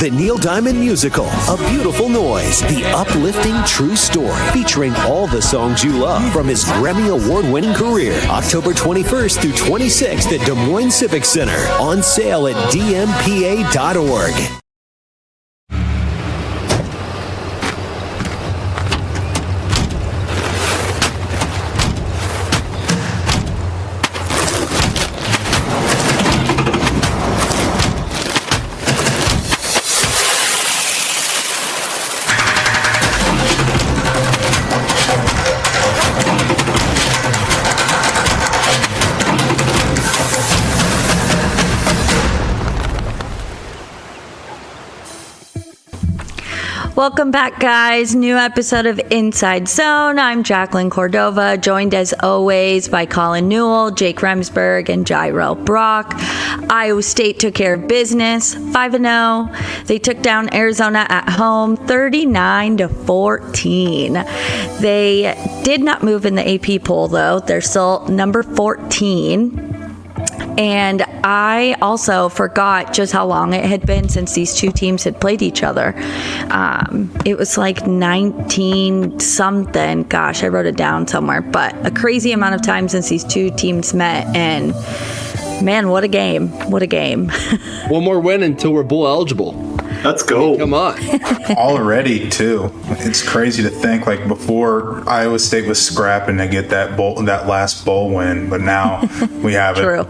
The Neil Diamond Musical, A Beautiful Noise, the uplifting true story, featuring all the songs you love from his Grammy Award-winning career. October 21st through 26th at Des Moines Civic Center. On sale at dmpa.org. Welcome back, guys. New episode of InCYde Zone. I'm Jacqueline Cordova, joined as always by Colin Newell, Jake Remsburg, and Jirehl Brock. Iowa State took care of business, 5-0. They took down Arizona at home, 39-14. They did not move in the AP poll, though. They're still number 14. And I also forgot just how long it had been since these two teams had played each other. It was like 19 something. Gosh, I wrote it down somewhere. But a crazy amount of time since these two teams met. And man, what a game. What a game. One more win until we're bowl eligible. Let's go. Come on. Already, too. It's crazy to think, like, before Iowa State was scrapping to get that last bowl win, but now we have True. it.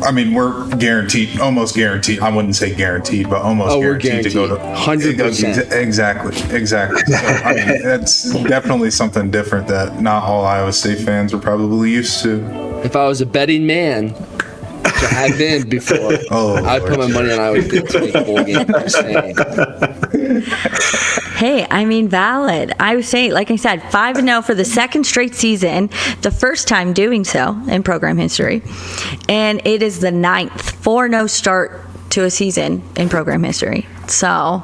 I mean, we're guaranteed, almost guaranteed. I wouldn't say guaranteed, but almost guaranteed to go to 100%. Exactly. So, I mean, that's definitely something different that not all Iowa State fans are probably used to. If I was a betting man, which I have been before, I'd put my money on Iowa State to make a bowl game. Just saying. Hey, I mean, valid. I would say, like I said, 5-0 for the second straight season, the first time doing so in program history. And it is the 9th 4-0 start to a season in program history. So,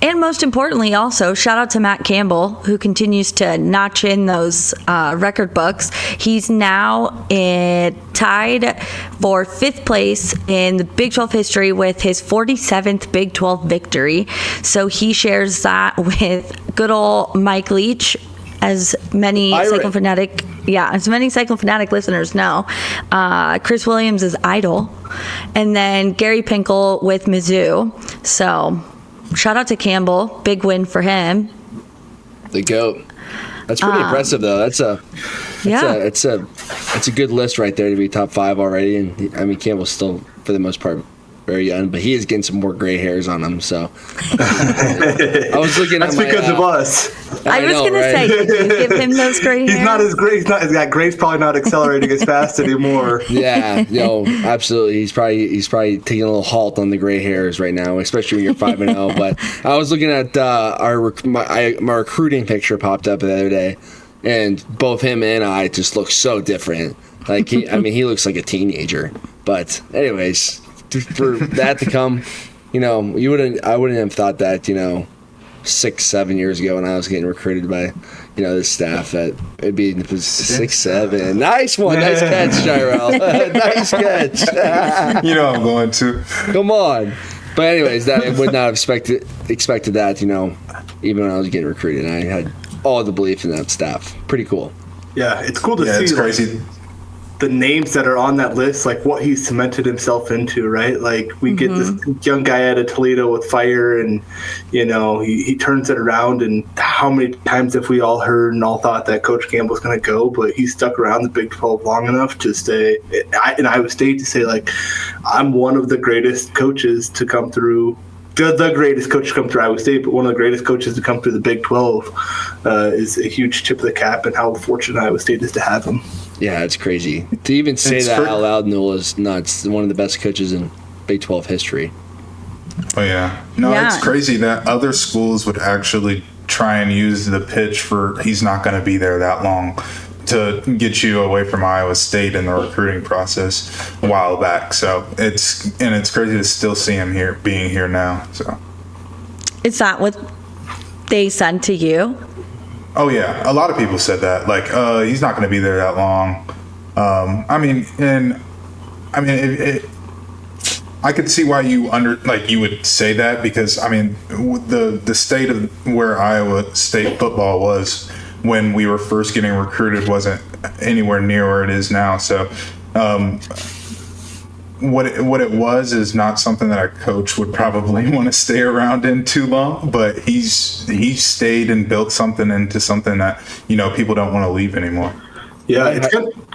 and most importantly, also, shout out to Matt Campbell, who continues to notch in those record books. He's now tied for 5th place in the Big 12 history with his 47th Big 12 victory. So he shares that with good old Mike Leach, as many Cyclone Fanatic listeners know. Chris Williams is idol, and then Gary Pinkel with Mizzou. So shout out to Campbell. Big win for him. The GOAT. That's pretty impressive, though. It's a good list right there to be top 5 already. And I mean, Campbell's still, for the most part, very young, but he is getting some more gray hairs on him. So I was looking That's at my, because of us. I was going to say, did you give him those gray hairs? He's not as great. That grade's probably not accelerating as fast anymore. Yeah, absolutely. He's probably taking a little halt on the gray hairs right now, especially when you're 5-0. But I was looking at my recruiting picture popped up the other day, and both him and I just look so different. Like he looks like a teenager. But anyways, for that to come, I wouldn't have thought that 6-7 years ago when I was getting recruited by the staff that it'd be 6-7. Nice one. Nice catch, Jirehl. Nice catch. I'm going to. Come on. But anyways, that I would not have expected that, even when I was getting recruited. I had all the belief in that staff. Pretty cool. Yeah, it's cool to see. It's crazy. The names that are on that list, like what he's cemented himself into, right? Like we get this young guy out of Toledo with fire, and he turns it around. And how many times have we all heard and all thought that Coach Campbell's going to go, but he stuck around the Big 12 long enough to stay in Iowa State to say, like, I'm one of the greatest coaches to come through. The greatest coach to come through Iowa State, but one of the greatest coaches to come through the Big 12 is a huge tip of the cap, and how fortunate Iowa State is to have him. Yeah, it's crazy. To even say that out loud, Newell, is nuts. One of the best coaches in Big 12 history. Oh, yeah. No, It's crazy that other schools would actually try and use the pitch for he's not going to be there that long to get you away from Iowa State in the recruiting process a while back. So it's crazy to still see him being here now. So is that what they said to you? Oh yeah, a lot of people said that. Like, he's not going to be I could see why you would say that, because I mean the state of where Iowa State football was when we were first getting recruited wasn't anywhere near where it is now. So what it was is not something that a coach would probably want to stay around in too long, but he stayed and built something into something that, people don't want to leave anymore. Yeah, it's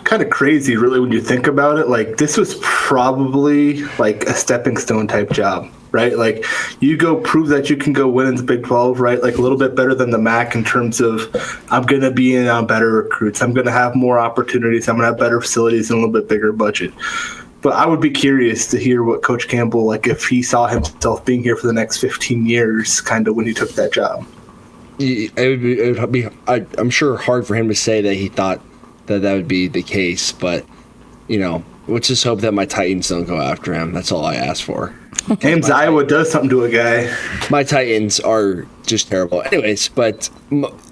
kind of crazy, really, when you think about it. Like, this was probably like a stepping stone type job, right? Like, you go prove that you can go win in the Big 12, right? Like, a little bit better than the MAC in terms of, I'm going to be in on better recruits. I'm going to have more opportunities. I'm going to have better facilities and a little bit bigger budget. But I would be curious to hear what Coach Campbell, like, if he saw himself being here for the next 15 years, kind of when he took that job. It would be I'm sure, hard for him to say that he thought that would be the case, but let's just hope that my Titans don't go after him. That's all I ask for. James Iowa does something to a guy. My Titans are just terrible. Anyways, but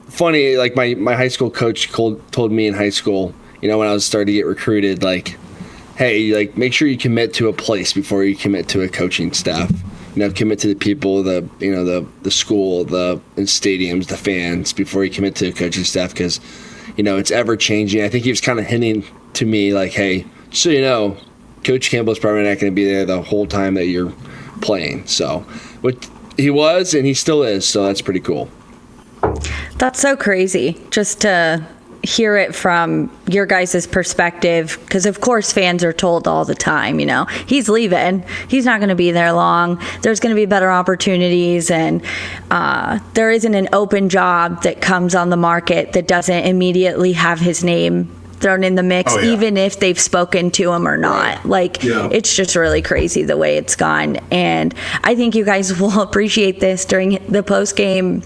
funny, like my high school coach told me in high school, when I was starting to get recruited, like, hey, like, make sure you commit to a place before you commit to a coaching staff. Commit to the people, the school, the stadiums, the fans, before you commit to a coaching staff, because it's ever changing. I think he was kind of hinting to me like, hey, so Coach Campbell's probably not going to be there the whole time that you're playing. So, what he was, and he still is. So that's pretty cool. That's so crazy just to hear it from your guys' perspective, because of course fans are told all the time, he's leaving, he's not going to be there long, there's going to be better opportunities, and there isn't an open job that comes on the market that doesn't immediately have his name thrown in the mix, even if they've spoken to him or not. It's just really crazy the way it's gone, and I think you guys will appreciate this during the post-game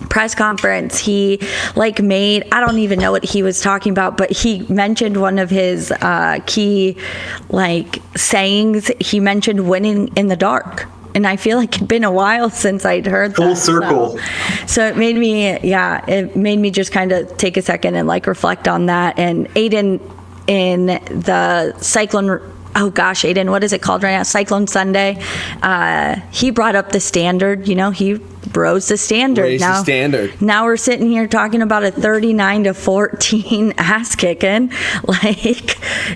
press conference. He made, I don't even know what he was talking about, but he mentioned one of his key sayings. He mentioned winning in the dark, and I feel like it'd been a while since I'd heard full that. Circle. So it made me just kind of take a second and reflect on that. And Aiden in the Cyclone, Aiden, what is it called right now? Cyclone Sunday. He brought up the standard. He rose the standard. Raised the standard. Now we're sitting here talking about a 39-14 ass kicking.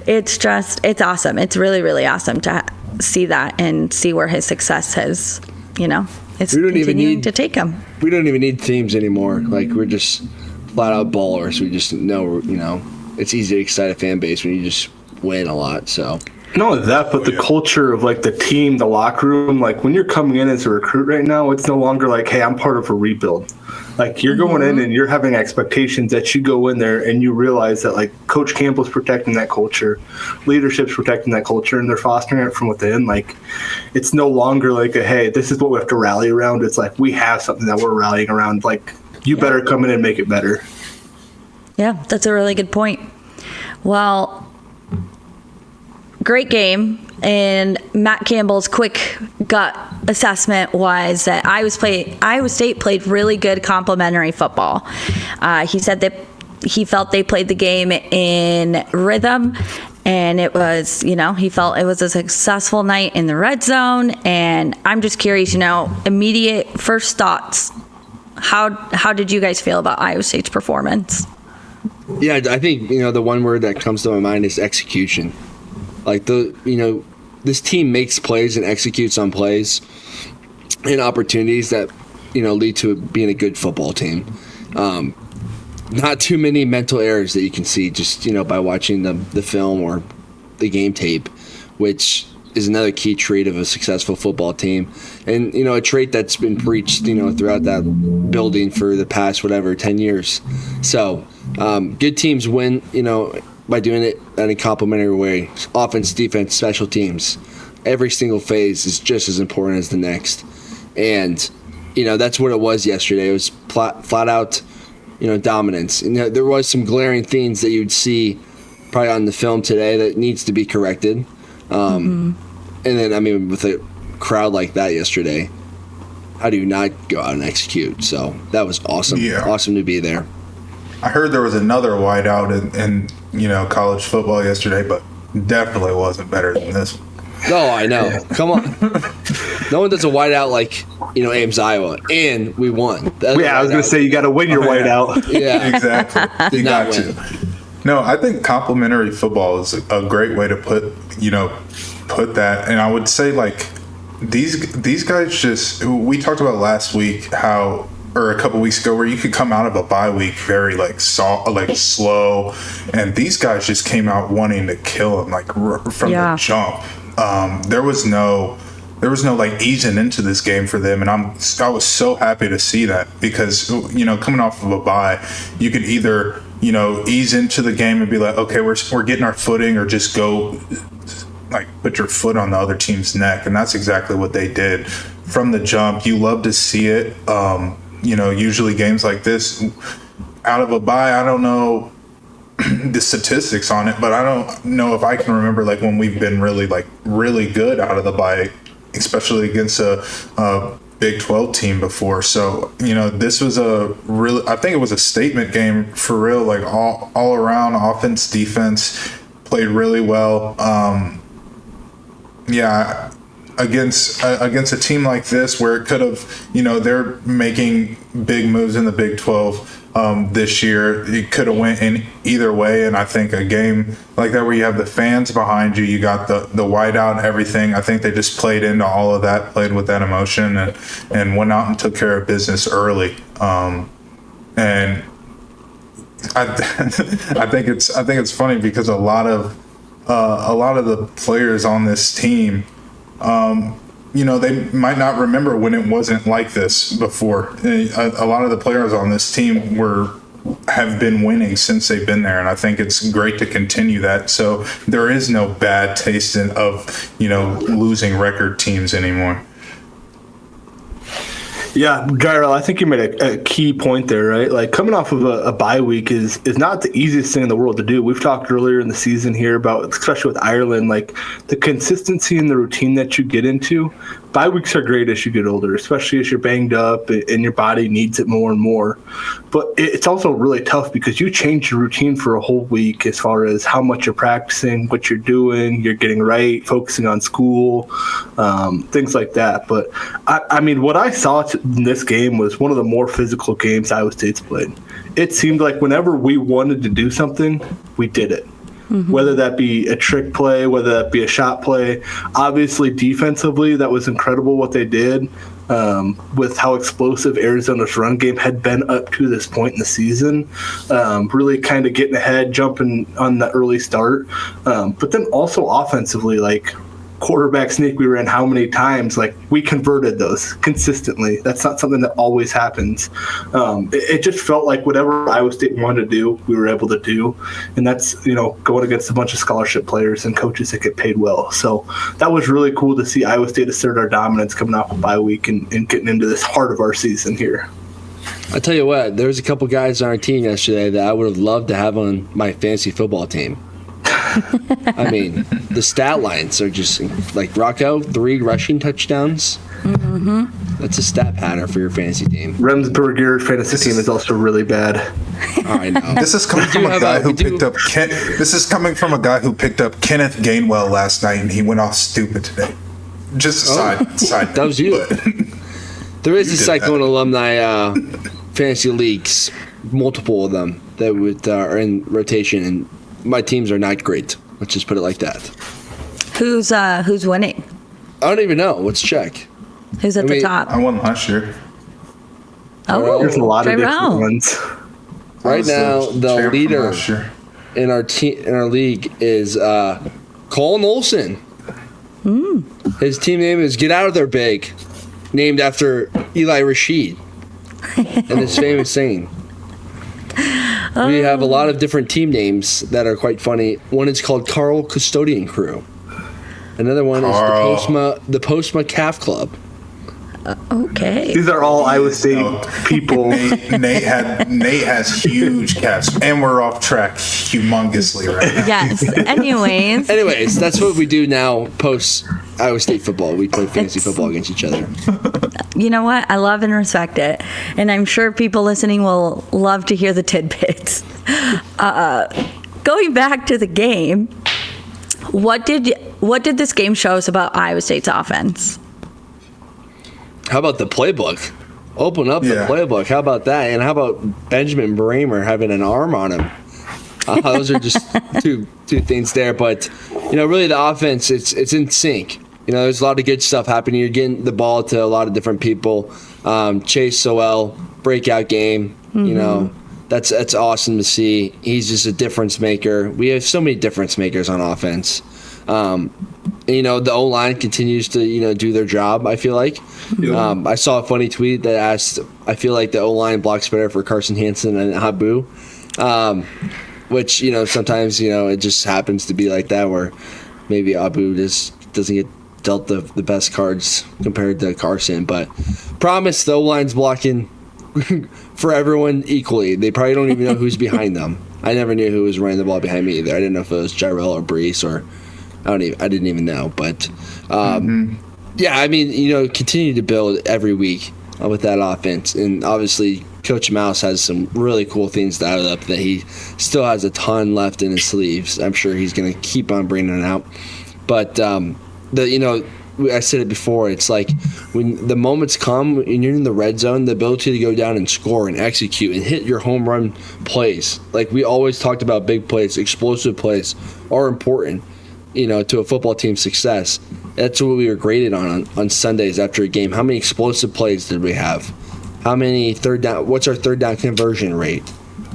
It's awesome. It's really, really awesome to see that and see where his success has, it's continuing to take him. We don't even need themes anymore. We're just flat out ballers. We just know, it's easy to excite a fan base when you just win a lot. So. Not only that, but the culture of the team, the locker room, when you're coming in as a recruit right now, it's no longer hey, I'm part of a rebuild. You're going in and you're having expectations that you go in there and you realize that Coach Campbell's protecting that culture, leadership's protecting that culture, and they're fostering it from within. It's no longer hey, this is what we have to rally around. It's we have something that we're rallying around. You better come in and make it better. Yeah, that's a really good point. Well, great game, and Matt Campbell's quick gut assessment was that Iowa State played really good complementary football. He said that he felt they played the game in rhythm, and it was, he felt it was a successful night in the red zone. And I'm just curious, immediate first thoughts. How did you guys feel about Iowa State's performance? Yeah, I think, the one word that comes to my mind is execution. This team makes plays and executes on plays and opportunities that, lead to being a good football team. Not too many mental errors that you can see just, by watching the film or the game tape, which is another key trait of a successful football team. And, a trait that's been preached, throughout that building for the past, 10 years. So, good teams win, by doing it in a complementary way. Offense, defense, special teams. Every single phase is just as important as the next. And, that's what it was yesterday. It was flat out, dominance. And there was some glaring things that you'd see probably on the film today that needs to be corrected. And then, with a crowd like that yesterday, how do you not go out and execute? So that was awesome. Yeah. Awesome to be there. I heard there was another whiteout in college football yesterday, but definitely wasn't better than this one. Oh, I know. Come on. No one does a whiteout like, Ames, Iowa. And we won. I was going to say, you got to win your whiteout. Yeah. Exactly. You got to. No, I think complimentary football is a great way to put that. And I would say, like, these guys we talked about last week or a couple weeks ago, where you could come out of a bye week very slow, and these guys just came out wanting to kill them from the jump. There was no like easing into this game for them, and I was so happy to see that, because coming off of a bye, you could either ease into the game and be like, okay, we're getting our footing, or just go like put your foot on the other team's neck, and that's exactly what they did from the jump. You love to see it. Usually games like this out of a bye, I don't know the statistics on it, but I don't know if I can remember like when we've been really good out of the bye, especially against a Big 12 team before. So, this was I think it was a statement game for real, like all around, offense, defense played really well. Against a team like this, where it could have, they're making big moves in the Big 12 this year. It could have went in either way, and I think a game like that, where you have the fans behind you, you got the whiteout and everything, I think they just played into all of that, played with that emotion, and went out and took care of business early. And I think it's funny, because a lot of the players on this team, they might not remember when it wasn't like this before. A lot of the players on this team have been winning since they've been there, and I think it's great to continue that. So there is no bad taste of losing record teams anymore. Yeah, Jirehl, I think you made a key point there, right? Like, coming off of a bye week is not the easiest thing in the world to do. We've talked earlier in the season here about, especially with Ireland, like the consistency and the routine that you get into. Bye weeks are great as you get older, especially as you're banged up and your body needs it more and more. But it's also really tough, because you change your routine for a whole week, as far as how much you're practicing, what you're doing, you're getting right, focusing on school, things like that. But I mean, what I saw in this game was one of the more physical games Iowa State's played. It seemed like whenever we wanted to do something, we did it. Mm-hmm. Whether that be a trick play, whether that be a shot play. Obviously, defensively, that was incredible what they did, with how explosive Arizona's run game had been up to this point in the season. Really kind of getting ahead, jumping on the early start. But then also offensively, like, quarterback sneak we ran how many times, like, we converted those consistently. That's not something that always happens. It just felt like whatever Iowa State wanted to do, we were able to do, and that's going against a bunch of scholarship players and coaches that get paid well. So that was really cool to see Iowa State assert our dominance coming off a bye week and getting into this heart of our season here. I tell you what, there was a couple guys on our team yesterday that I would have loved to have on my fantasy football team. I mean, the stat lines are just like Rocco, 3 rushing touchdowns. Mm-hmm. That's a stat pattern for your fantasy team. Remsburg, your fantasy team is also really bad. I know. This is coming from a guy who picked up Kenneth Gainwell last night, and he went off stupid today. Just a side. That was you. There is a Cyclone alumni fantasy leagues, multiple of them that are in rotation, and my teams are not great. Let's just put it like that. Who's winning? I don't even know. Let's check. Who's at the top? I won last year. Oh, there's a lot of different ones. Right now, the leader in our league is Colin Olson. His team name is Get Out of There Big, named after Eli Rashid and his famous saying. We have a lot of different team names that are quite funny. One is called Carl Custodian Crew. Another one is the Postma Calf Club. Okay. These are all Iowa State people. Nate has huge calves, and we're off track humongously right now. Yes. Anyways, that's what we do now post Iowa State football. We play fantasy football against each other. You know what? I love and respect it. And I'm sure people listening will love to hear the tidbits. Going back to the game, what did what did this game show us about Iowa State's offense? How about the playbook? Open up the playbook. How about that? And how about Benjamin Bramer having an arm on him? Those are just two things there. But, really the offense, it's in sync. There's a lot of good stuff happening. You're getting the ball to a lot of different people. Chase Soell, breakout game. That's awesome to see. He's just a difference maker. We have so many difference makers on offense. The O-line continues to, do their job, I feel like. Yeah. I saw a funny tweet that asked, I feel like the O-line blocks better for Carson Hansen and Habu, which, sometimes, it just happens to be like that where maybe Abu just doesn't get dealt the best cards compared to Carson. But promise the O-line's blocking for everyone equally. They probably don't even know who's behind them. I never knew who was running the ball behind me either. I didn't know if it was Jirehl or Brees or I didn't even know. But continue to build every week with that offense. And obviously Coach Mouse has some really cool things to add up that he still has a ton left in his sleeves. I'm sure he's going to keep on bringing it out. But I said it before, it's like when the moments come and you're in the red zone, the ability to go down and score and execute and hit your home run plays. Like we always talked about, big plays, explosive plays are important, to a football team's success. That's what we were graded on Sundays after a game. How many explosive plays did we have? How many third down? What's our third down conversion rate?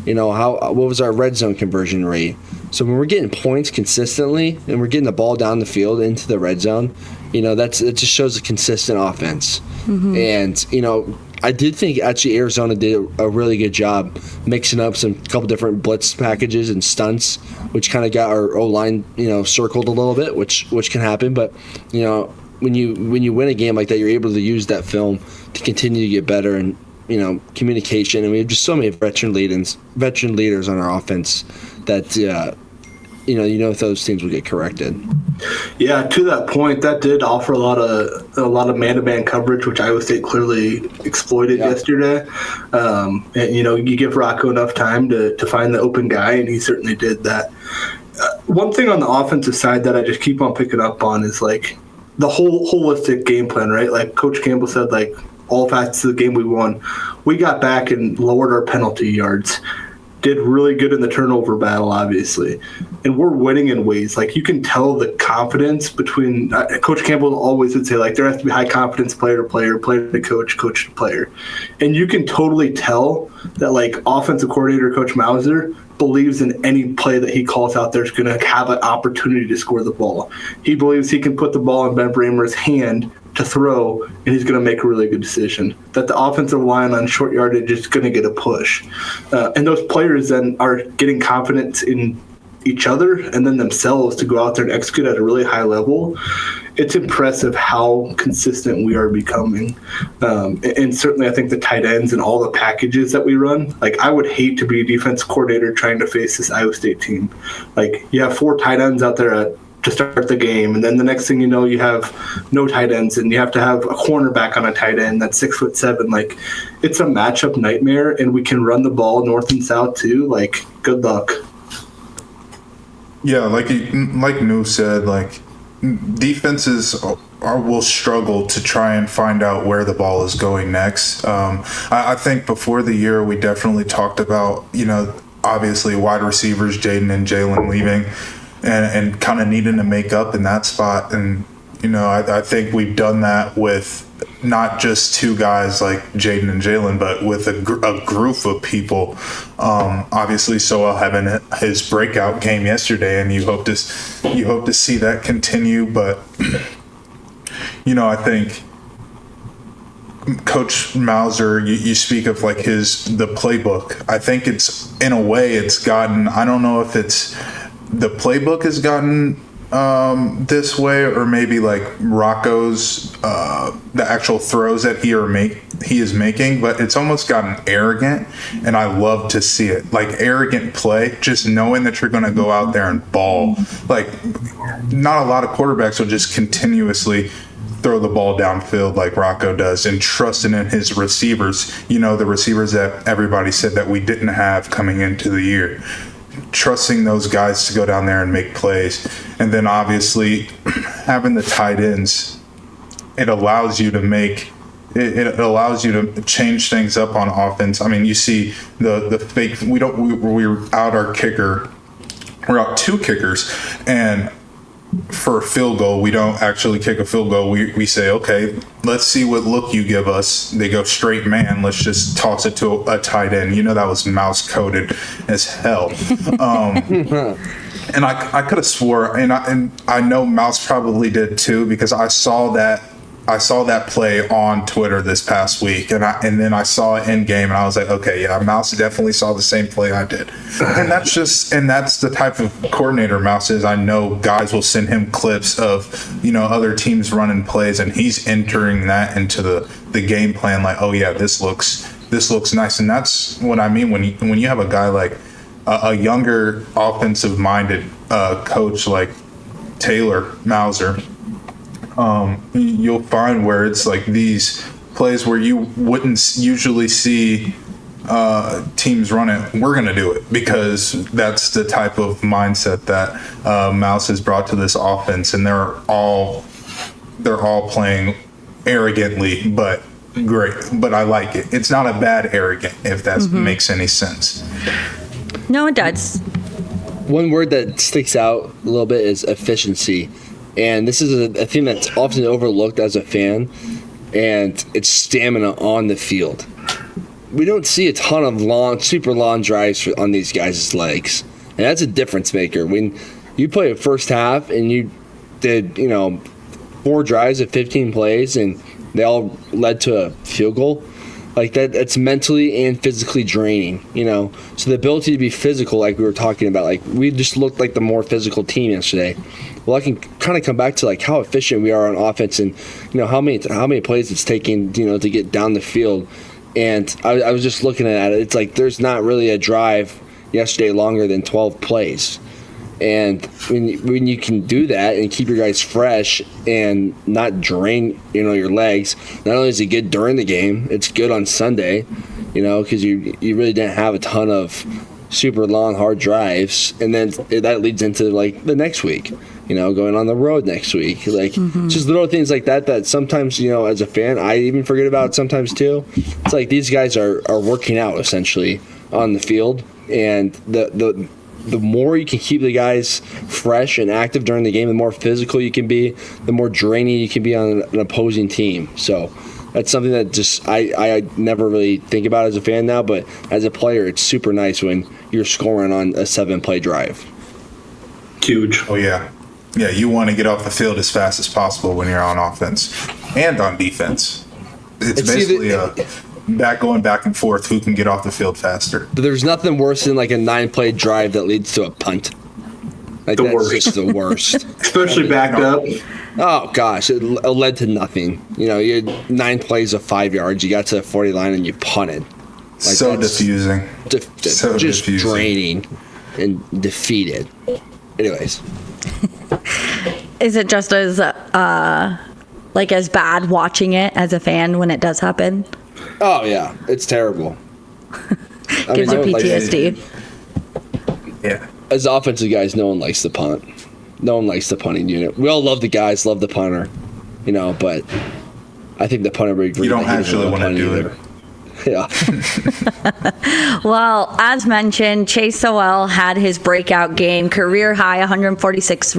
What was our red zone conversion rate? So when we're getting points consistently and we're getting the ball down the field into the red zone, it just shows a consistent offense. Mm-hmm. And, I did think actually Arizona did a really good job mixing up some couple different blitz packages and stunts, which kind of got our O-line, circled a little bit, which can happen. But, when you win a game like that, you're able to use that film to continue to get better and, communication. And we have just so many veteran leaders on our offense that, those things will get corrected. Yeah, to that point, that did offer a lot of man-to-man coverage, which Iowa State clearly exploited yesterday. And you give Rocco enough time to find the open guy, and he certainly did that. One thing on the offensive side that I just keep on picking up on is like the whole holistic game plan, right? Like Coach Campbell said, like all facets of the game we won. We got back and lowered our penalty yards. Did really good in the turnover battle, obviously. And we're winning in ways. Like, you can tell the confidence between Coach Campbell always would say, like, there has to be high confidence player to player, player to coach, coach to player. And you can totally tell that, like, offensive coordinator Coach Mauser believes in any play that he calls out there is going to have an opportunity to score the ball. He believes he can put the ball in Ben Bramer's hand to throw, and he's going to make a really good decision. That the offensive line on short yardage is going to get a push. And those players then are getting confidence in each other and then themselves to go out there and execute at a really high level. It's impressive how consistent we are becoming. And certainly I think the tight ends and all the packages that we run, like I would hate to be a defense coordinator trying to face this Iowa State team. Like you have 4 tight ends out there to start the game, and then the next thing you know, you have no tight ends, and you have to have a cornerback on a tight end that's 6'7". Like, it's a matchup nightmare, and we can run the ball north and south too. Like, good luck. Yeah, like New said, like defenses will struggle to try and find out where the ball is going next. I think before the year, we definitely talked about, obviously wide receivers Jaden and Jalen leaving. And kind of needing to make up in that spot. And, I think we've done that with not just 2 guys like Jaden and Jalen, but with a group of people. Obviously, Soell having his breakout game yesterday, and you hope to see that continue. But, I think Coach Mauser, you speak of like the playbook. I think it's, in a way, it's gotten, I don't know if it's, the playbook has gotten this way, or maybe like Rocco's the actual throws that he is making, but it's almost gotten arrogant, and I love to see it. Like arrogant play, just knowing that you're going to go out there and ball. Like not a lot of quarterbacks will just continuously throw the ball downfield like Rocco does, and trusting in his receivers. The receivers that everybody said that we didn't have coming into the year. trusting those guys to go down there and make plays. And then obviously having the tight ends, it allows you to change things up on offense. I mean, you see the fake, we're out our kicker. We're out 2 kickers, and for a field goal, we don't actually kick a field goal. We say, okay, let's see what look you give us. They go straight man. Let's just toss it to a tight end. That was mouse coded as hell. And I could have swore, and I know Mouse probably did too, because I saw that play on Twitter this past week, and then I saw it in game, and I was like, okay, yeah, Mouse definitely saw the same play I did. And that's the type of coordinator Mouse is. I know guys will send him clips of, other teams running plays, and he's entering that into the game plan, like, oh yeah, this looks nice. And that's what I mean when you have a guy like a younger offensive minded coach like Taylor Mauser. You'll find where it's like these plays where you wouldn't usually see teams run it. We're going to do it because that's the type of mindset that Mouse has brought to this offense, and they're all playing arrogantly, but great. But I like it. It's not a bad arrogant, if that makes any sense. No, it does. One word that sticks out a little bit is efficiency. And this is a thing that's often overlooked as a fan, and it's stamina on the field. We don't see a ton of super long drives on these guys' legs, and that's a difference maker. When you play a first half and you did, 4 drives of 15 plays, and they all led to a field goal, like that's mentally and physically draining, So the ability to be physical, like we were talking about, like we just looked like the more physical team yesterday. Well, I can kind of come back to like how efficient we are on offense, and how many plays it's taking to get down the field. And I was just looking at it. It's like there's not really a drive yesterday longer than 12 plays. And when you can do that and keep your guys fresh and not drain your legs, not only is it good during the game, it's good on Sunday, because you really didn't have a ton of super long hard drives, and then that leads into like the next week. Going on the road next week. Like, just little things like that sometimes, as a fan, I even forget about sometimes too. It's like these guys are working out essentially on the field, and the more you can keep the guys fresh and active during the game, the more physical you can be, the more draining you can be on an opposing team. So that's something that just I never really think about as a fan now, but as a player, it's super nice when you're scoring on a 7-play drive. Huge. Oh, yeah. Yeah, you want to get off the field as fast as possible when you're on offense and on defense. It's basically going back and forth who can get off the field faster. There's nothing worse than like a 9-play drive that leads to a punt. Like the that's worst. just the worst. Especially backed up. Oh gosh, it led to nothing. You had 9 plays of 5 yards. You got to the 40 line and you punted. Like so diffusing. Just diffusing. Draining and defeated. Anyways. Is it just as as bad watching it as a fan when it does happen? Oh yeah, it's terrible. Gives you PTSD. Yeah. As offensive guys, no one likes the punt. No one likes the punting unit. We all love the guys, love the punter, but I think the punter would agree. You don't actually want to do it. Yeah. Well, as mentioned, Chase Soell had his breakout game, career high 146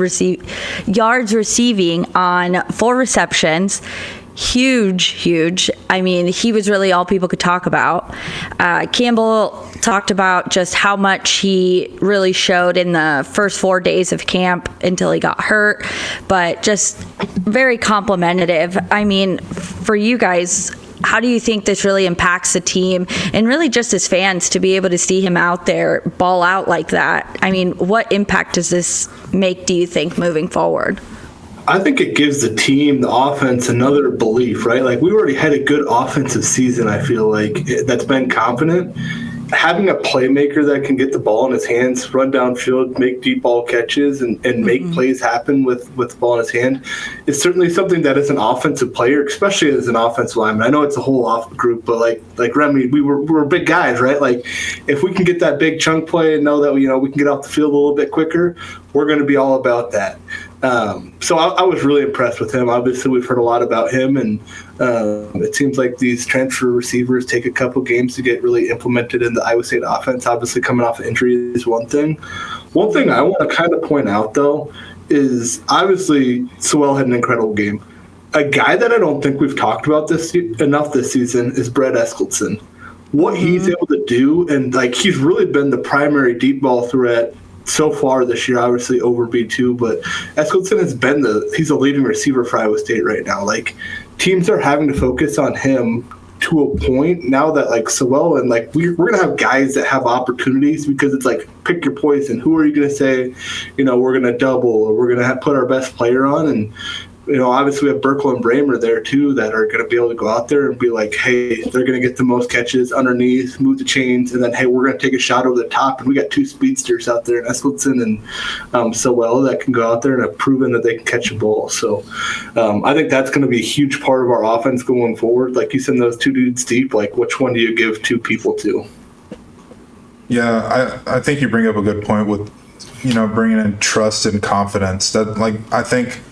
yards receiving on 4 receptions. Huge. I mean, he was really all people could talk about. Campbell talked about just how much he really showed in the first 4 days of camp until he got hurt, but just very complimentary. I mean, for you guys, how do you think this really impacts the team and really just as fans to be able to see him out there ball out like that? I mean, what impact does this make, do you think, moving forward? I think it gives the team, the offense, another belief, right? Like we already had a good offensive season, I feel like, that's been confident. having a playmaker that can get the ball in his hands, run downfield, make deep ball catches, and make plays happen with the ball in his hand is certainly something that as an offensive player, especially as an offensive lineman, I know it's a whole off group, but like Remy, we're big guys, right? Like if we can get that big chunk play and know that we can get off the field a little bit quicker, we're going to be all about that. So I was really impressed with him. Obviously, we've heard a lot about him, and it seems like these transfer receivers take a couple games to get really implemented in the Iowa State offense. Obviously, coming off an injury is one thing. One thing I want to kind of point out, though, is obviously Soell had an incredible game. A guy that I don't think we've talked about enough this season is Brett Eskildson. What he's able to do, and he's really been the primary deep ball threat so far this year, obviously over B2, but Eskildson has been he's a leading receiver for Iowa State right now. Teams are having to focus on him to a point now that Soell and we're going to have guys that have opportunities, because it's pick your poison. Who are you going to say, we're going to double, or we're going to put our best player on? And obviously we have Burkle and Bramer there too that are going to be able to go out there and be hey, they're going to get the most catches underneath, move the chains, and then, hey, we're going to take a shot over the top. And we got two speedsters out there, Eskildson and Soell, that can go out there and have proven that they can catch a ball. So I think that's going to be a huge part of our offense going forward. Like you said, those two dudes deep, which one do you give two people to? Yeah, I think you bring up a good point with, bringing in trust and confidence. That I think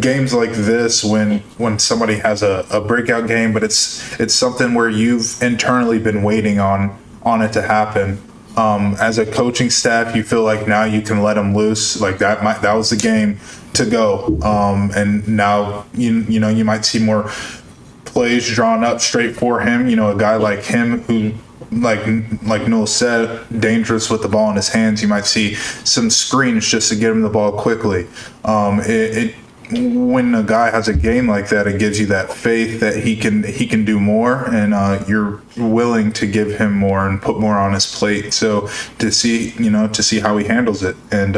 games like this, when somebody has a breakout game, but it's something where you've internally been waiting on it to happen. As a coaching staff, you feel like now you can let them loose. That was the game to go. And now you might see more plays drawn up straight for him. A guy like him who, like Newell said, dangerous with the ball in his hands. You might see some screens just to get him the ball quickly. When a guy has a game like that, it gives you that faith that he can do more, and you're willing to give him more and put more on his plate. So to see how he handles it, and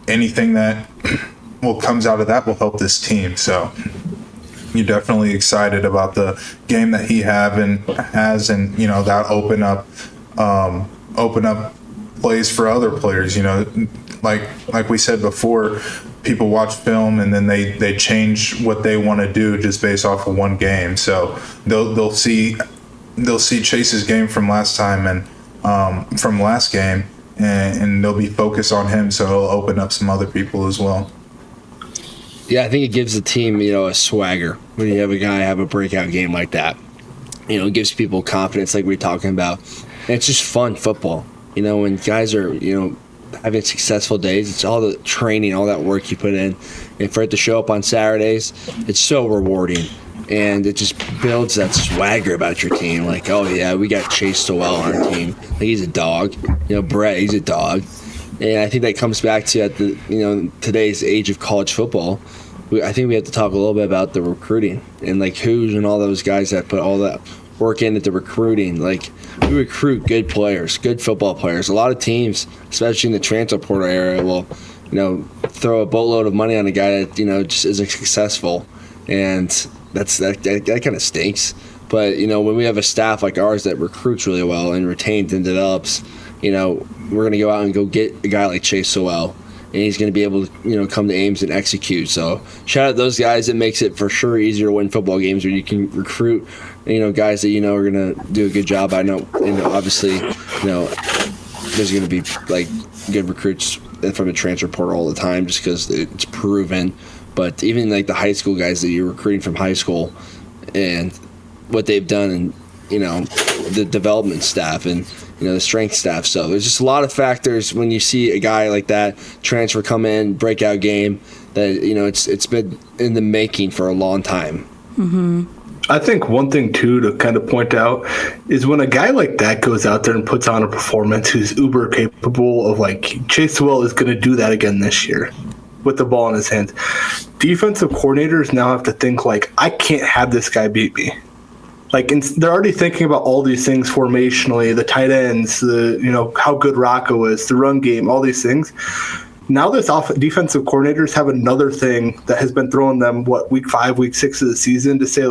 anything that comes out of that will help this team. So you're definitely excited about the game that he has, and that open up plays for other players. Like we said before, people watch film and then they change what they want to do just based off of one game. So they'll see Chase's game from last time and from last game, and they'll be focused on him. So it'll open up some other people as well. Yeah, I think it gives the team, a swagger when you have a guy have a breakout game like that. It gives people confidence, like we were talking about. And it's just fun football. When guys are, having successful days, it's all the training, all that work you put in. And for it to show up on Saturdays, it's so rewarding. And it just builds that swagger about your team. Oh, yeah, we got Chase Soell on our team. He's a dog. Brett, he's a dog. And I think that comes back to at the today's age of college football. I think we have to talk a little bit about the recruiting and who's and all those guys that put all that work into the recruiting. We recruit good players, good football players. A lot of teams, especially in the transfer portal area, will throw a boatload of money on a guy that just isn't successful, and that kind of stinks. But when we have a staff like ours that recruits really well and retains and develops, we're going to go out and go get a guy like Chase Soell, and he's going to be able to come to Ames and execute. So shout out those guys. It makes it for sure easier to win football games when you can recruit guys that are going to do a good job. I know, obviously, there's going to be good recruits from the transfer portal all the time just because it's proven. But even the high school guys that you're recruiting from high school and what they've done, and the development staff and the strength staff. So there's just a lot of factors when you see a guy like that transfer come in, breakout game, that it's been in the making for a long time. Mm-hmm. I think one thing too to kind of point out is when a guy like that goes out there and puts on a performance, who's uber capable of Chase Soell is going to do that again this year with the ball in his hands. Defensive coordinators now have to think I can't have this guy beat me. They're already thinking about all these things formationally, the tight ends, how good Rocco is, the run game, all these things. Now defensive coordinators have another thing that has been throwing them, week 5, week 6 of the season, to say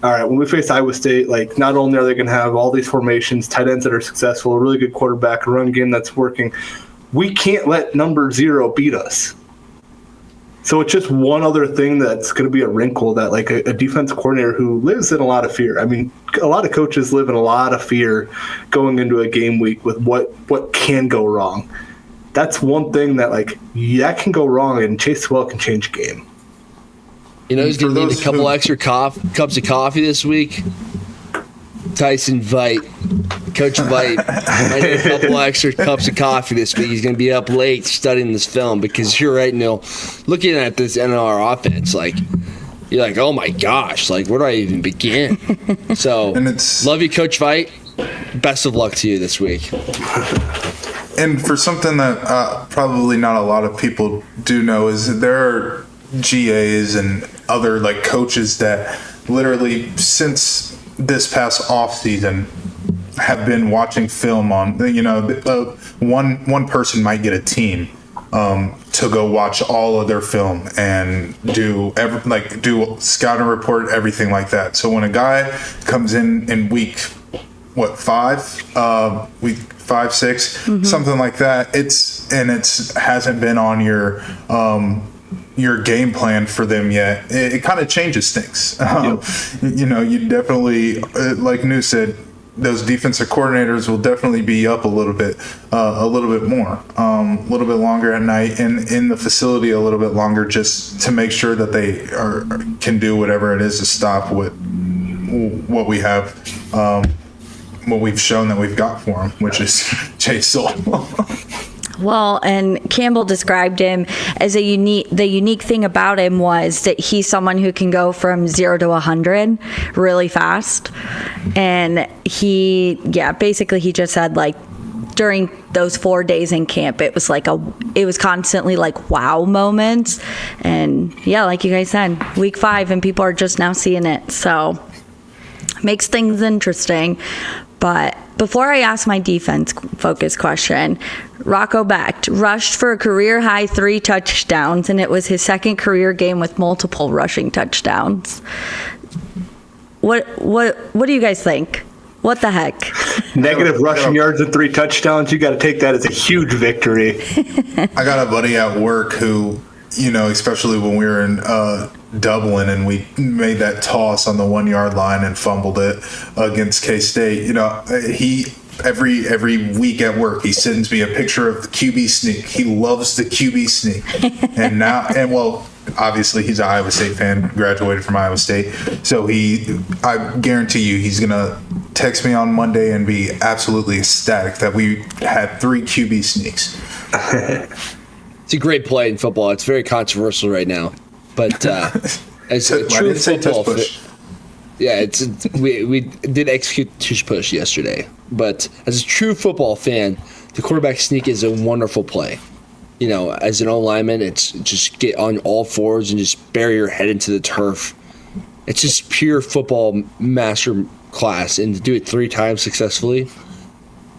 all right, when we face Iowa State, like, not only are they going to have all these formations, tight ends that are successful, a really good quarterback, a run game that's working, we can't let number 0 beat us. So it's just one other thing that's going to be a wrinkle that, like, a defense coordinator who lives in a lot of fear. I mean, a lot of coaches live in a lot of fear going into a game week with what can go wrong. That's one thing that, like, that can go wrong, and Chase Soell can change a game. You know who's going to need a couple extra cups of coffee this week? Tyson Veit. Coach Veit might need a couple extra cups of coffee this week. He's going to be up late studying this film because you're right, Neil. Looking at this NR offense, like, you're like, oh my gosh, like, where do I even begin? So, love you, Coach Veit. Best of luck to you this week. And for something that probably not a lot of people do know is that there are GAs and other, like, coaches that literally since this past off season have been watching film on, you know, one person might get a team to go watch all of their film and do scouting report, everything like that. So when a guy comes in week 5, week 5, 6, something like that, it hasn't been on your game plan for them yet, it kind of changes things. You know, you definitely, like New said, those defensive coordinators will definitely be up a little bit more, a little bit longer at night, and in the facility a little bit longer, just to make sure that they can do whatever it is to stop what we have, what we've shown that we've got for him, which is Chase Soell. Well, and Campbell described him as the unique thing about him was that he's someone who can go from 0 to 100 really fast. And basically he just said, like, during those 4 days in camp, it was constantly like wow moments. And yeah, like you guys said, week 5 and people are just now seeing it. So makes things interesting. But before I ask my defense-focused question, Rocco Becht rushed for a career-high 3 touchdowns, and it was his second career game with multiple rushing touchdowns. What do you guys think? What the heck? Negative rushing yards and 3 touchdowns, you got to take that as a huge victory. I got a buddy at work who, you know, especially when we were in Dublin and we made that toss on the 1 yard line and fumbled it against K-State. You know, he every week at work he sends me a picture of the QB sneak. He loves the QB sneak, and obviously he's an Iowa State fan, graduated from Iowa State. So I guarantee you he's gonna text me on Monday and be absolutely ecstatic that we had 3 QB sneaks. It's a great play in football. It's very controversial right now, but as a true football fan, we did execute tush push yesterday. But as a true football fan, the quarterback sneak is a wonderful play. You know, as an O-lineman, it's just get on all fours and just bury your head into the turf. It's just pure football master class, and to do it 3 times successfully,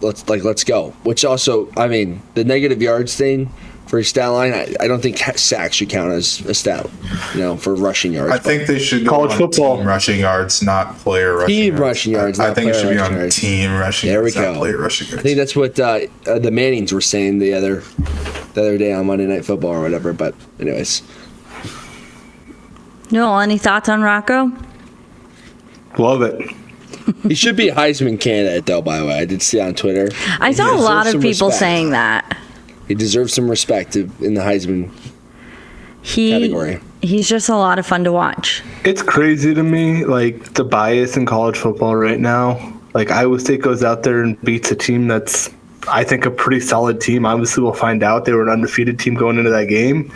let's go. Which also, I mean, the negative yards thing for a stat line, I don't think sacks should count as a stat, you know, for rushing yards. I think they should go college on football team rushing yards, not player rushing yards. Team rushing yards. I think it should be on yards. team rushing yards, there we not go. player rushing yards. I think that's what the Mannings were saying the other day on Monday Night Football or whatever. But anyways. Noel, any thoughts on Rocco? Love it. He should be a Heisman candidate, though, by the way. I did see on Twitter. I saw a lot of people saying that. He deserves some respect in the Heisman category. He's just a lot of fun to watch. It's crazy to me, like, the bias in college football right now. Like, Iowa State goes out there and beats a team that's, I think, a pretty solid team. Obviously, we'll find out. They were an undefeated team going into that game.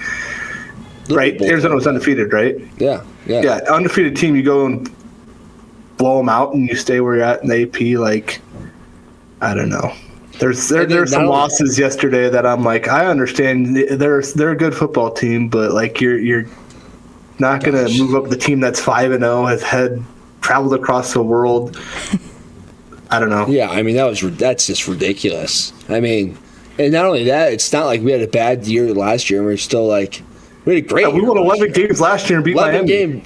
Right? Arizona was undefeated, right? Yeah. Yeah, undefeated team, you go and blow them out and you stay where you're at in the AP. Like, I don't know. There's some losses yesterday that I'm like, I understand they're a good football team, but like you're not going to move up the team that's 5-0, has traveled across the world. I don't know. Yeah, I mean that's just ridiculous. I mean, and not only that, it's not like we had a bad year last year and we're still like we had a great. We won 11 games last year and beat Miami.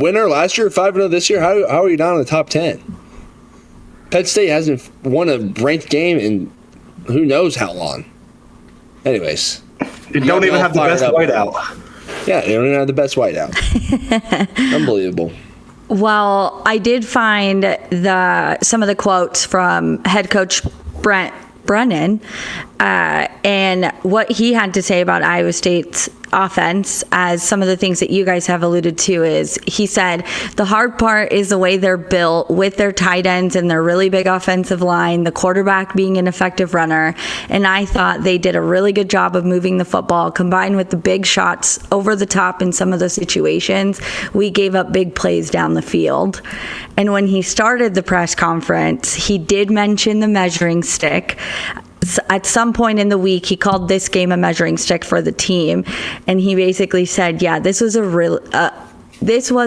winner last year, 5-0 this year. How are you not in the top 10? Penn State hasn't won a ranked game in who knows how long. Anyways. You don't even have the best whiteout. Yeah, they don't even have the best whiteout. Unbelievable. Well, I did find some of the quotes from head coach Brent Brennan and what he had to say about Iowa State's offense, as some of the things that you guys have alluded to. Is he said the hard part is the way they're built with their tight ends and their really big offensive line, the quarterback being an effective runner, and I thought they did a really good job of moving the football combined with the big shots over the top in some of those situations. We gave up big plays down the field. And when he started the press conference, he did mention the measuring stick. At some point in the week, he called this game a measuring stick for the team, and he basically said, "Yeah, this was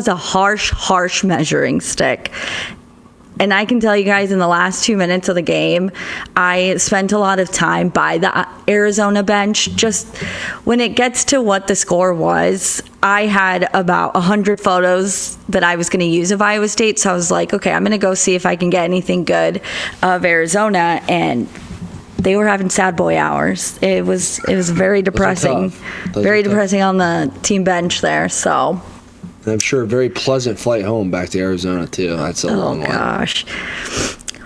a harsh measuring stick." And I can tell you guys, in the last 2 minutes of the game, I spent a lot of time by the Arizona bench. Just when it gets to what the score was, I had about 100 photos that I was going to use of Iowa State, so I was like, okay, I'm going to go see if I can get anything good of Arizona, and they were having sad boy hours. It was very depressing. Very depressing on the team bench there. So I'm sure a very pleasant flight home back to Arizona too. That's a long one. Oh gosh.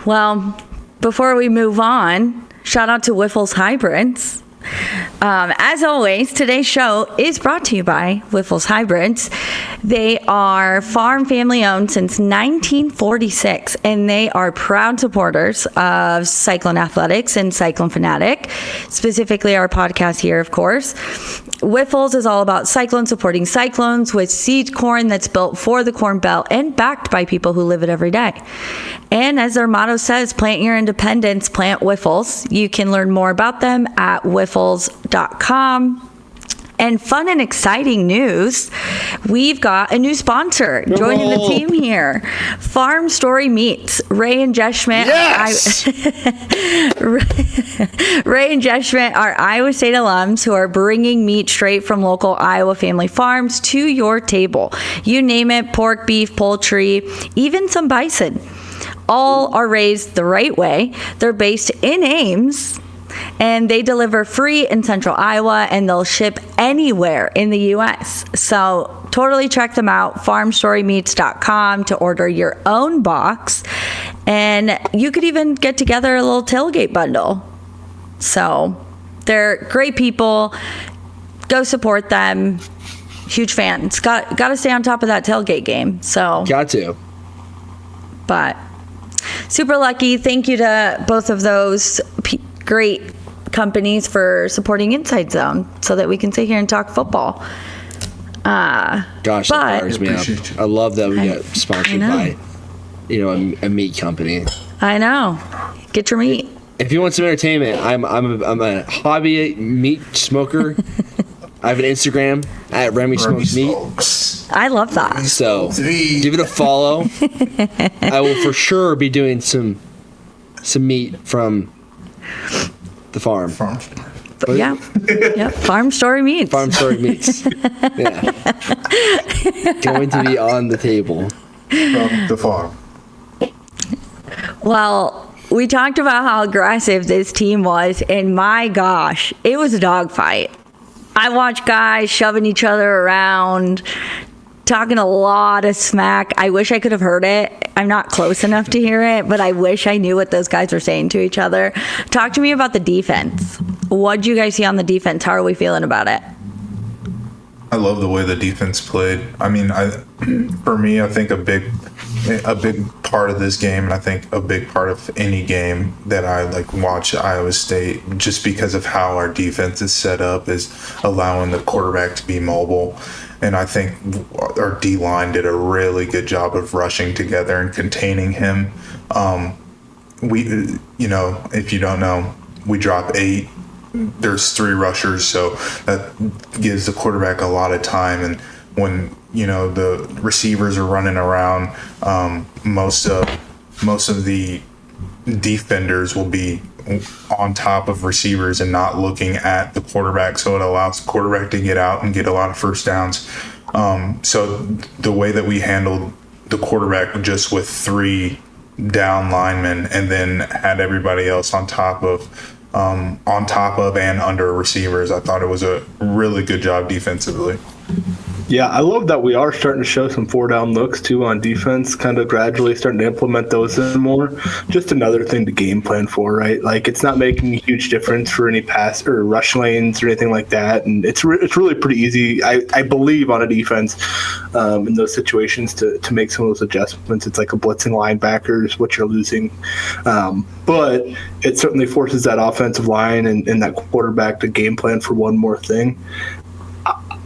Well, before we move on, shout out to Wyffels Hybrids. As always, today's show is brought to you by Wyffels Hybrids. They are farm family owned since 1946, and they are proud supporters of Cyclone Athletics and Cyclone Fanatic, specifically our podcast here, of course. Wyffels is all about Cyclone supporting Cyclones with seed corn that's built for the Corn Belt and backed by people who live it every day. And as their motto says, plant your independence, plant Wyffels. You can learn more about them at wyffels.com. And fun and exciting news, we've got a new sponsor joining the team here. Farm Story Meats. Ray and Jess Schmidt. Yes! Ray and Jess Schmidt are Iowa State alums who are bringing meat straight from local Iowa family farms to your table. You name it, pork, beef, poultry, even some bison. All are raised the right way. They're based in Ames, and they deliver free in central Iowa, and they'll ship anywhere in the U.S. So totally check them out, farmstorymeats.com, to order your own box. And you could even get together a little tailgate bundle. So they're great people. Go support them. Huge fans. Got to stay on top of that tailgate game. So got to. But super lucky. Thank you to both of those great companies for supporting InCYde Zone so that we can sit here and talk football. Gosh, that fires me up. I love that we get sponsored by, a meat company. I know. Get your meat. If you want some entertainment, I'm a hobby meat smoker. I have an Instagram at Remy Smokes Meat. I love that. So give it a follow. I will for sure be doing some meat from the farm. But yeah. Farm Story Meats. Farm Story Meats. Yeah. Going to be on the table. From the farm. Well, we talked about how aggressive this team was, and my gosh, it was a dogfight. I watched guys shoving each other around, talking a lot of smack. I wish I could have heard it. I'm not close enough to hear it, but I wish I knew what those guys were saying to each other. Talk to me about the defense. What'd you guys see on the defense? How are we feeling about it? I love the way the defense played. I mean, for me, I think a big part of this game, and I think a big part of any game that I watch Iowa State, just because of how our defense is set up, is allowing the quarterback to be mobile. And I think our D-line did a really good job of rushing together and containing him. If you don't know, we drop 8. There's 3 rushers, so that gives the quarterback a lot of time. And when the receivers are running around, most of the defenders will be on top of receivers and not looking at the quarterback, so it allows the quarterback to get out and get a lot of first downs. So the way that we handled the quarterback just with 3 down linemen and then had everybody else on top of and under receivers, I thought it was a really good job defensively. Yeah, I love that we are starting to show some 4-down looks too on defense, kind of gradually starting to implement those in more. Just another thing to game plan for, right? Like, it's not making a huge difference for any pass or rush lanes or anything like that, and it's really pretty easy, I believe, on a defense in those situations to make some of those adjustments. It's like a blitzing linebacker is what you're losing, but it certainly forces that offensive line and that quarterback to game plan for one more thing.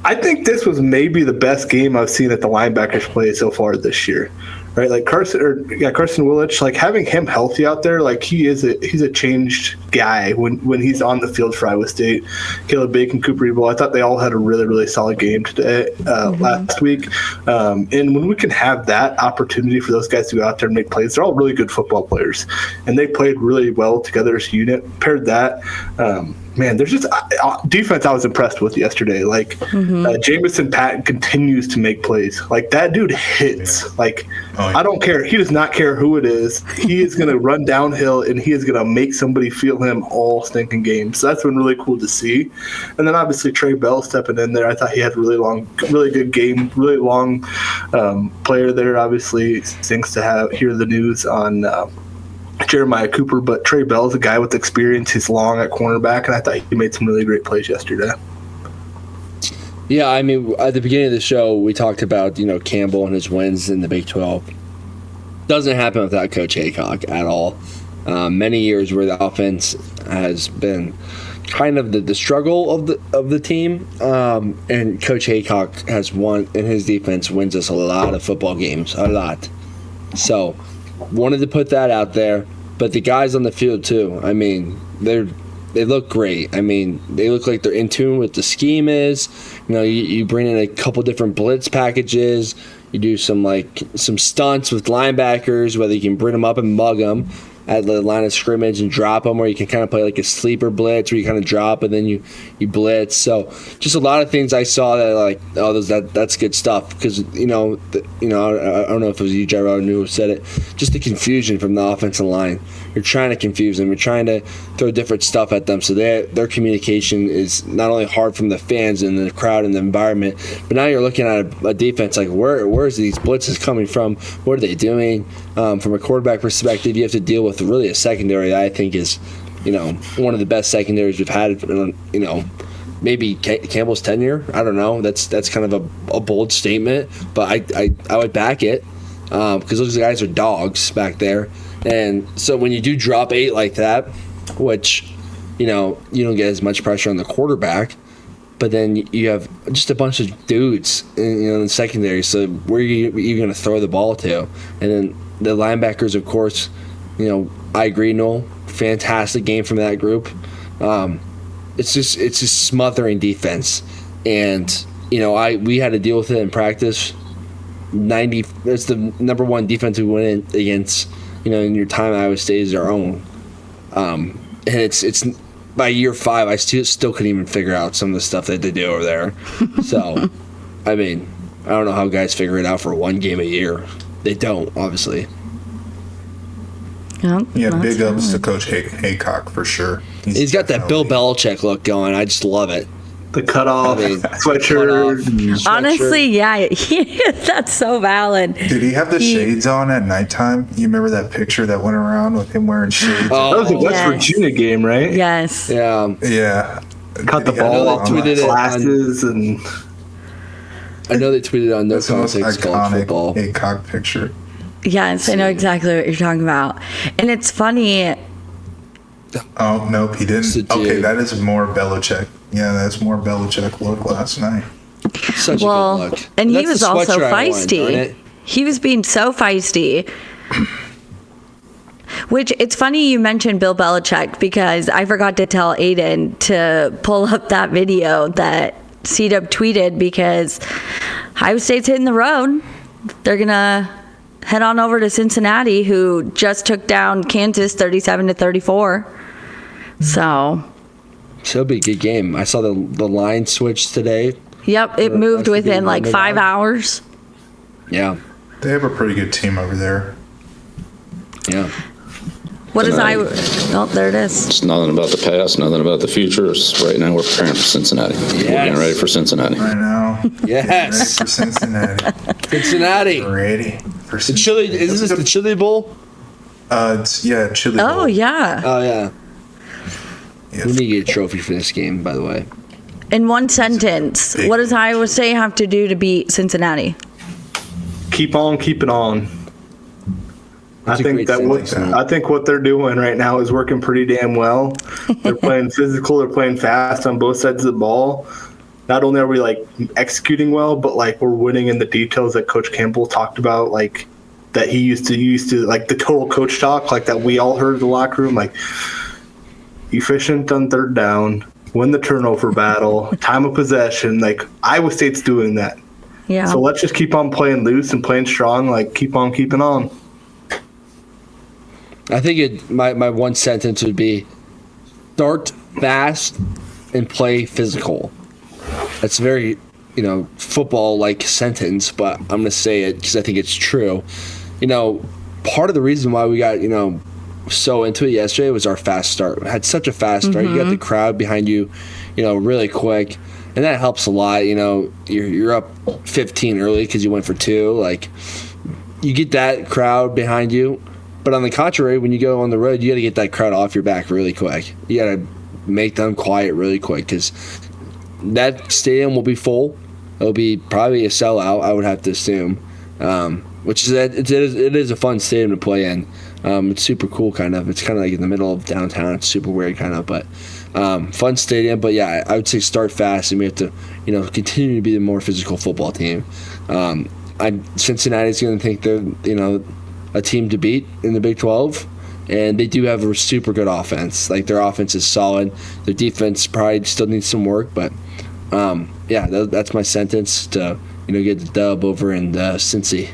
I think this was maybe the best game I've seen that the linebackers play so far this year, right? Like Carson Willich, like having him healthy out there, like he's a changed guy when he's on the field for Iowa State. Caleb Bacon, Cooper Ebel, I thought they all had a really, really solid game today, last week. And when we can have that opportunity for those guys to go out there and make plays, they're all really good football players, and they played really well together as a unit. Paired that. Man, there's just defense I was impressed with yesterday. Like, Jamison Patton continues to make plays. Like, that dude hits. Like, I don't care. He does not care who it is. He is going to run downhill, and he is going to make somebody feel him all stinking game. So that's been really cool to see. And then, obviously, Trey Bell stepping in there. I thought he had a really good game, really long player there. Obviously, stinks to hear the news on Jeremiah Cooper, but Trey Bell is a guy with experience. He's long at cornerback, and I thought he made some really great plays yesterday. Yeah, I mean, at the beginning of the show, we talked about, Campbell and his wins in the Big 12. Doesn't happen without Coach Haycock at all. Many years where the offense has been kind of the struggle of the team, and Coach Haycock has won, and his defense wins us a lot of football games, a lot. So, wanted to put that out there, but the guys on the field too. I mean, they look great. I mean, they look like they're in tune with the scheme is. You bring in a couple different blitz packages. You do some stunts with linebackers, whether you can bring them up and mug them at the line of scrimmage and drop them, or you can kind of play like a sleeper blitz where you kind of drop and then you blitz. So just a lot of things I saw that that's good stuff, because I don't know if it was you, Jirehl, or Newell, who said it. Just the confusion from the offensive line. You're trying to confuse them. You're trying to throw different stuff at them, so their communication is not only hard from the fans and the crowd and the environment, but now you're looking at a defense like where's these blitzes coming from? What are they doing? From a quarterback perspective, you have to deal with really a secondary that I think is, one of the best secondaries we've had. Maybe Campbell's tenure. I don't know. That's kind of a bold statement, but I would back it, because those guys are dogs back there. And so when you do drop 8 like that, which you don't get as much pressure on the quarterback, but then you have just a bunch of dudes in the secondary. So where are you going to throw the ball to? And then the linebackers, of course. I agree, Noel. Fantastic game from that group. It's just smothering defense, and we had to deal with it in practice. It's the number one defensive win against in your time at Iowa State is our own. And it's by year 5, I still couldn't even figure out some of the stuff that they do over there. So, I mean, I don't know how guys figure it out for one game a year. They don't, obviously. Yeah, big ups to Coach Haycock for sure. He's got that Bill Belichick look going. I just love it. The cutoff sweatshirt. Honestly, yeah, that's so valid. Did he have the shades on at nighttime? You remember that picture that went around with him wearing shades? That was a West Virginia game, right? Yes. Yeah. Caught the ball off with glasses and. I know they tweeted on No Context College Football. Haycock picture. Yes, I know exactly what you're talking about, and it's funny. Oh nope, he didn't. Okay, that is more Belichick. Yeah, that's more Belichick look last night. Such a good look. And he was also feisty. He was being so feisty. Which, it's funny you mentioned Bill Belichick, because I forgot to tell Aiden to pull up that video that C-Dub tweeted, because Iowa State's hitting the road. They're going to head on over to Cincinnati, who just took down Kansas 37-34. So it'll be a good game. I saw the line switch today. Yep, it moved within like 5 hours. Yeah. They have a pretty good team over there. Yeah. What is I? Oh, there it is. It's nothing about the past, nothing about the future. It's right now we're preparing for Cincinnati. We're getting ready for Cincinnati. I know. Yes. Ready for Cincinnati. Cincinnati. Ready for The Cincinnati. Chili, is this the Chili Bowl? Chili Bowl. Oh, yeah. Oh, yeah. Yeah. We need to get a trophy for this game, by the way. In one sentence, big what does Iowa State have to do to beat Cincinnati? Keep on keeping on. I That's a think great sentence. I think what they're doing right now is working pretty damn well. They're playing physical, they're playing fast on both sides of the ball. Not only are we like executing well, but like we're winning in the details that Coach Campbell talked about, like that he used to like the total coach talk, like that we all heard in the locker room, like efficient on third down, win the turnover battle, time of possession. Like Iowa State's doing that. Yeah. So let's just keep on playing loose and playing strong, like keep on keeping on. I think my one sentence would be start fast and play physical. That's a very, football-like sentence, but I'm going to say it because I think it's true. Part of the reason why we got, so into it yesterday was our fast start. We had such a fast start. You got the crowd behind you, really quick, and that helps a lot. You're up 15 early because you went for 2. Like, you get that crowd behind you. But on the contrary, when you go on the road, you got to get that crowd off your back really quick. You got to make them quiet really quick because that stadium will be full. It'll be probably a sellout, I would have to assume, which is it is a fun stadium to play in. It's super cool, kind of. It's kind of like in the middle of downtown. It's super weird, kind of, but fun stadium. But yeah, I would say start fast, and we have to, continue to be the more physical football team. Cincinnati's going to think they're, a team to beat in the Big 12, and they do have a super good offense. Like, their offense is solid. Their defense probably still needs some work, but that's my sentence to get the dub over in Cincy.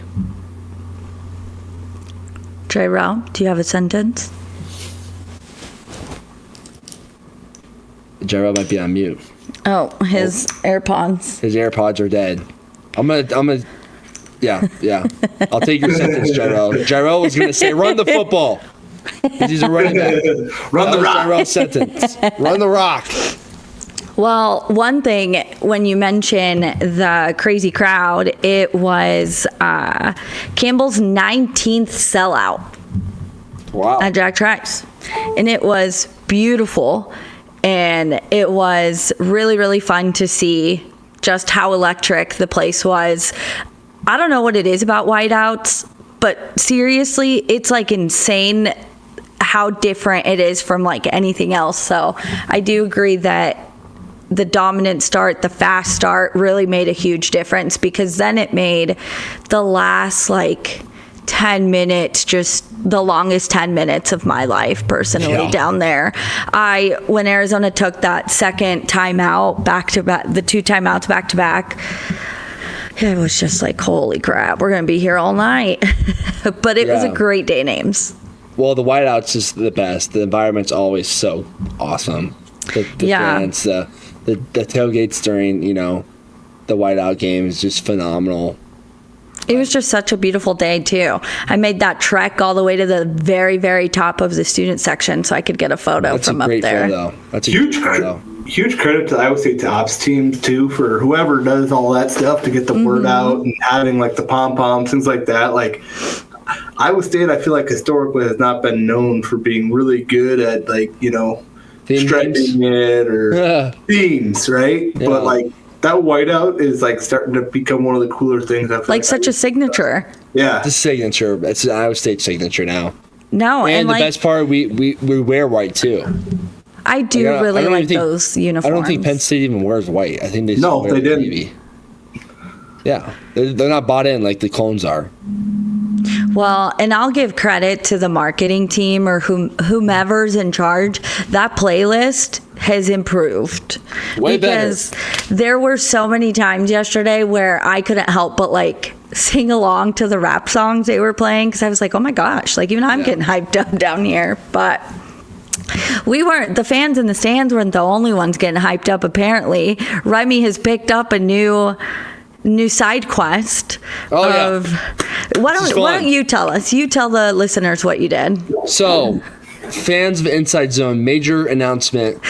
Jirehl, do you have a sentence? Jirehl might be on mute. Oh, his AirPods. His AirPods are dead. I'm gonna. Yeah. I'll take your sentence, Jirehl. Jirehl was going to say, run the football. He's a running back. Run the rock. Jirehl's sentence. Run the rock. Well, one thing, when you mention the crazy crowd, it was Campbell's 19th sellout Wow. at Jack Trice. And it was beautiful. And it was really, really fun to see just how electric the place was. I don't know what it is about whiteouts, but seriously, it's like insane how different it is from like anything else. So I do agree that the dominant start, the fast start really made a huge difference, because then it made the last like 10 minutes just the longest 10 minutes of my life personally down there. When Arizona took that second timeout back to back, the 2 timeouts back to back, it was just like, holy crap, we're going to be here all night. But it was a great day, Names. Well, the whiteouts is the best. The environment's always so awesome. The fans, the tailgates during, the whiteout game is just phenomenal. It was just such a beautiful day, too. I made that trek all the way to the very, very top of the student section so I could get a photo from up there. That's a great photo. That's a Huge great photo. Huge credit to Iowa State's ops teams too, for whoever does all that stuff to get the word out and having like the pom-poms, things like that. Like, Iowa State, I feel like historically has not been known for being really good at like, stretching it or themes, right? Yeah. But like that whiteout is like starting to become one of the cooler things. I feel Like such a signature. Yeah. It's a signature. It's an Iowa State signature now. No, And the like, best part, we wear white too. I do I really don't like even think- those uniforms. I don't think Penn State even wears white. I think they No, wear they didn't. navy. Yeah, they're not bought in like the clones are. Well, and I'll give credit to the marketing team or whomever's in charge. That playlist has improved. Way better. Because there were so many times yesterday where I couldn't help but like sing along to the rap songs they were playing, because I was like, oh my gosh, like even I'm getting hyped up down here. But the fans in the stands weren't the only ones getting hyped up, apparently. Remy has picked up a new side quest. Why don't you tell us? You tell the listeners what you did. So, fans of InCYde Zone, major announcement.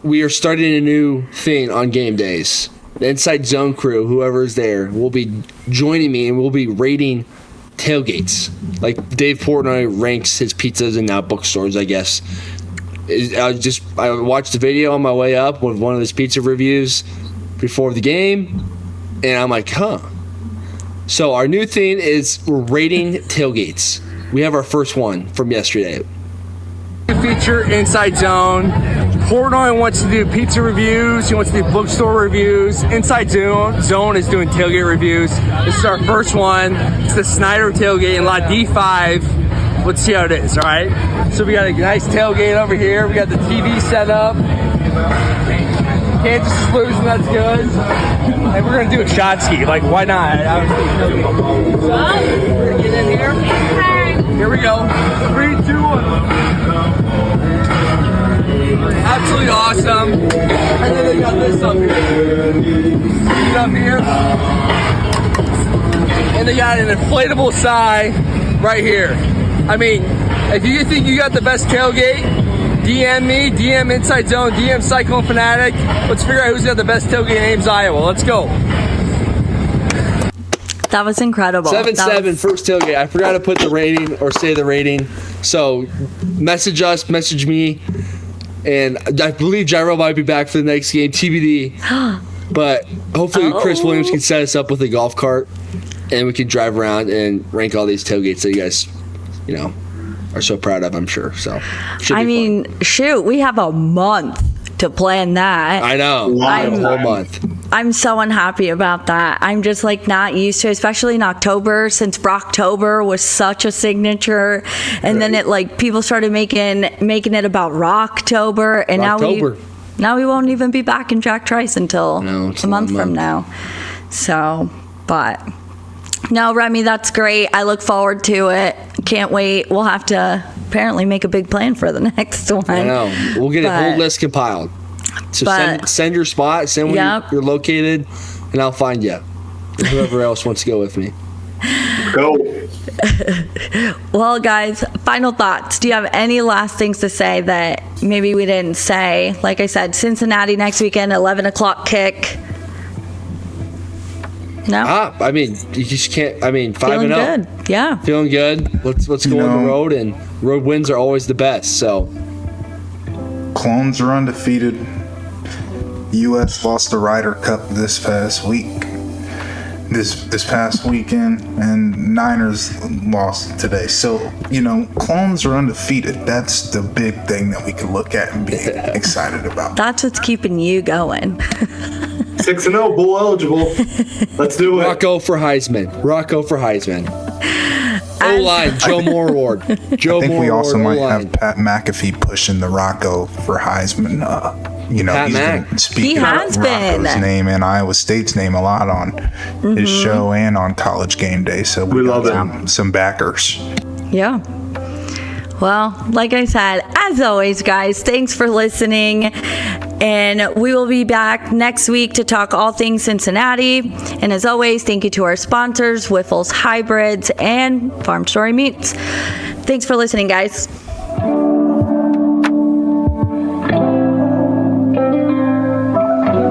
We are starting a new thing on game days. The InCYde Zone crew, whoever is there, will be joining me and we'll be rating tailgates. Like Dave Portnoy ranks his pizzas in now bookstores, I guess. I watched the video on my way up with one of his pizza reviews before the game, and I'm like, So our new thing is we're rating tailgates. We have our first one from yesterday. Feature InCYde Zone. Portnoy wants to do pizza reviews. He wants to do bookstore reviews. InCYde Zone is doing tailgate reviews. This is our first one. It's the Snyder tailgate in Lot D5. Let's see how it is, all right? So we got a nice tailgate over here. We got the TV set up. Kansas is losing, that's good. And we're going to do a shot ski. Like, why not? We're going to get in here. Here we go. 3, 2, 1. Absolutely awesome. And then they got this up here. See it up here? And they got an inflatable sigh right here. I mean, if you think you got the best tailgate, DM me, DM InCYde Zone, DM Cyclone Fanatic. Let's figure out who's got the best tailgate in Ames, Iowa. Let's go. That was incredible. 7-7 first tailgate. I forgot to put the rating or say the rating. So message us, message me. And I believe Jirehl might be back for the next game, TBD. But hopefully Chris Williams can set us up with a golf cart and we can drive around and rank all these tailgates that you guys, are so proud of, I'm sure. So, shoot, we have a month to plan that. I know. A whole month. I'm so unhappy about that. I'm just not used to it, especially in October, since Brocktober was such a signature. And then it people started making it about Rocktober, and now we won't even be back in Jack Trice until a month from now. So, but no, Remy, that's great. I look forward to it. Can't wait. We'll have to apparently make a big plan for the next one. I know. We'll get a whole list compiled. So send your spot, send where you're located, and I'll find you. And whoever else wants to go with me. Go. Well, guys, final thoughts. Do you have any last things to say that maybe we didn't say? Like I said, Cincinnati next weekend, 11 o'clock kick. No? You just can't. 5-0. Feeling good. Yeah. Feeling good. Let's go on the road, and road wins are always the best. So. Clones are undefeated. U.S. lost the Ryder Cup this past week. This past weekend, and Niners lost today. So, Clones are undefeated. That's the big thing that we can look at and be excited about. That's what's keeping you going. 6-0, bowl eligible. Let's do it. Rocco for Heisman. O-line, Joe Moore Award. I think we also might have Pat McAfee pushing the Rocco for Heisman. He's been speaking Rocco's name and Iowa State's name a lot on his show and on College Game Day. So we love some backers. Yeah. Well, like I said, as always, guys, thanks for listening. And we will be back next week to talk all things Cincinnati. And as always, thank you to our sponsors, Wyffels Hybrids and Farm Story Meats. Thanks for listening, guys.